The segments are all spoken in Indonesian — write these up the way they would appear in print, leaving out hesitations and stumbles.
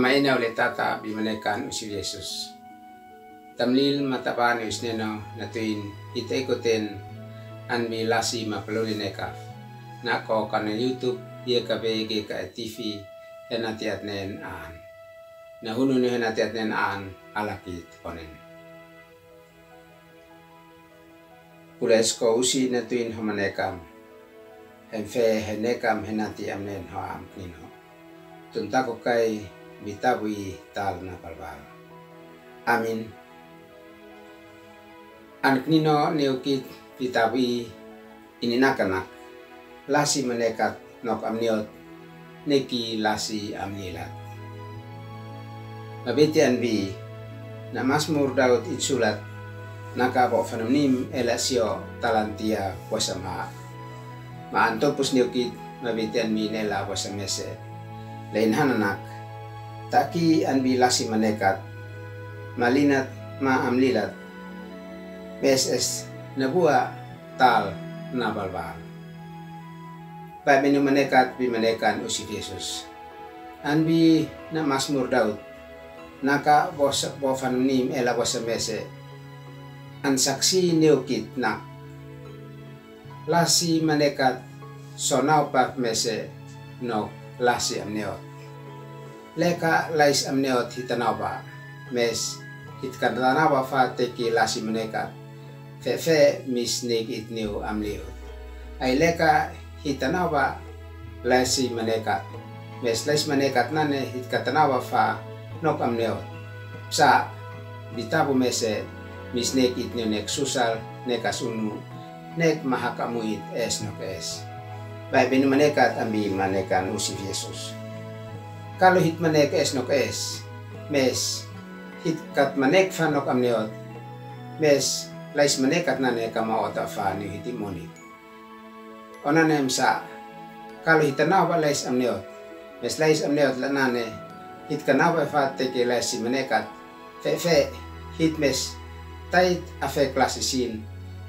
Mamaina ulit tata bimanekan usi Yesus. Tamlil matapani usneno natuin ita ikutin anbi lasi mapalulineka. Nako kana YouTube ia kabege ka TV henatiat nen aan. Nahunu ni henatiat nen aan alakit onen. Pulesko usi natuin hamanekam. Henfe henekam henati amnen hoam nino. Tuntako kay bitabui tal na palbal. Amin. Anak nino neukit bitabui ininakanak. Lasi menekat nok amniot neki lasi amnilat. Mabiti anbi na Mazmur Daud itsulat nakabo fanumnim elasio talantia wasama. Maantopus neukit mabiti anbi nela wasamese. Lain hananak taki anbi lasi menekat malinat ma amlilat beses nabua tal nabalbal. Pabinu menekat bi menekan usi Yesus. Anbi na Mazmur Daud naka bofanunim ela bosamese an saksi neukit na lasi menekat sonau pak mese no lasi amneot. Leka lais amneot hitanawa mes hitkadanawa fa teki lasi menekat fe mis negit neu amleot. Ay leka hitanawa lasi menekat mes lais menekat nane hitkatanawa fa nok amneot. Sa bitabu mese mis negit neu nek susal nekas unu nek mahakamuit es nok es. Baik binu menekat ambi menekan usif Yesus. Kalau hit manek es nok es, mes hit kat manek fa nok amneot, mes lais manekat nane kamaota fa ni hitimonit. Onanem sa kalau hit tanawa lais amneot, mes lais amneot lanane hit kanawa fa teke lais si manekat, fe hit mes tait afek lasisin,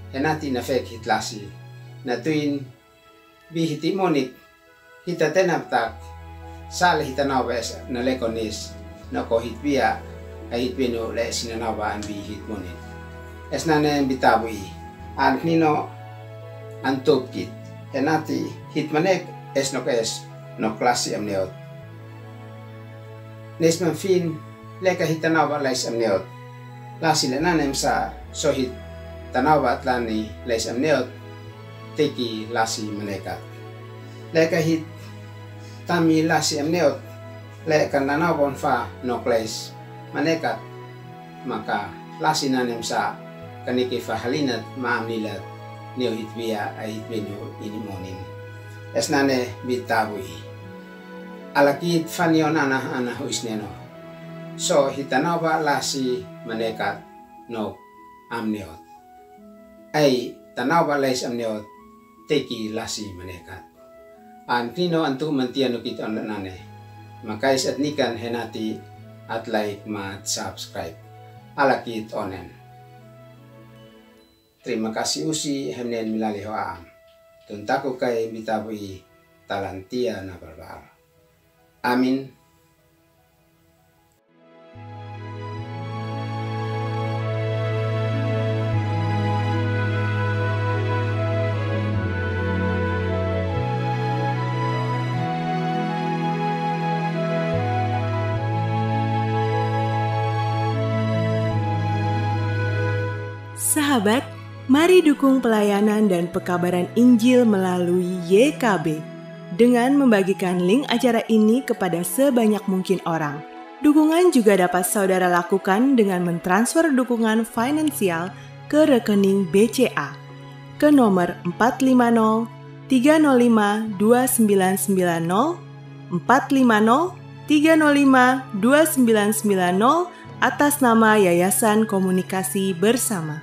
henati nafek hit lasi, natuin bi hitimonit hita tenaptak. Sali hitanawes na lekonis na ko hitbia ay hitbino le sinanawa an bi hitmonin. Es nanen bitabui an nino antopkit henati hitmanek es no kes no klasi amneot. Nesman fin leka hitanawa lais amneot. Lasi le nanem sa sohit tanawa atlani lais amneot teki lasi manekat. Leka hit tami lasi amneot le kananawon fa nokles manekat maka lasi nanem sa kaniki fa halinat maamnilat neo hitbia ay hitbino inimonin esnane bitabui alakit fanion ana huisneno so hitanawa lasi manekat no amneot ay tanawa lais amneot teki lasi manekat. Antino antu mantiano kita nane makais etnikan henati at like mat subscribe alakit onen. Terima kasih usi hemnen milali hoam tuntaku kay bitabui talantia na barbal. Amin. Sahabat, mari dukung pelayanan dan pekabaran Injil melalui YKB dengan membagikan link acara ini kepada sebanyak mungkin orang. Dukungan juga dapat saudara lakukan dengan mentransfer dukungan finansial ke rekening BCA ke nomor 450 305 2990 450 305 2990 atas nama Yayasan Komunikasi Bersama.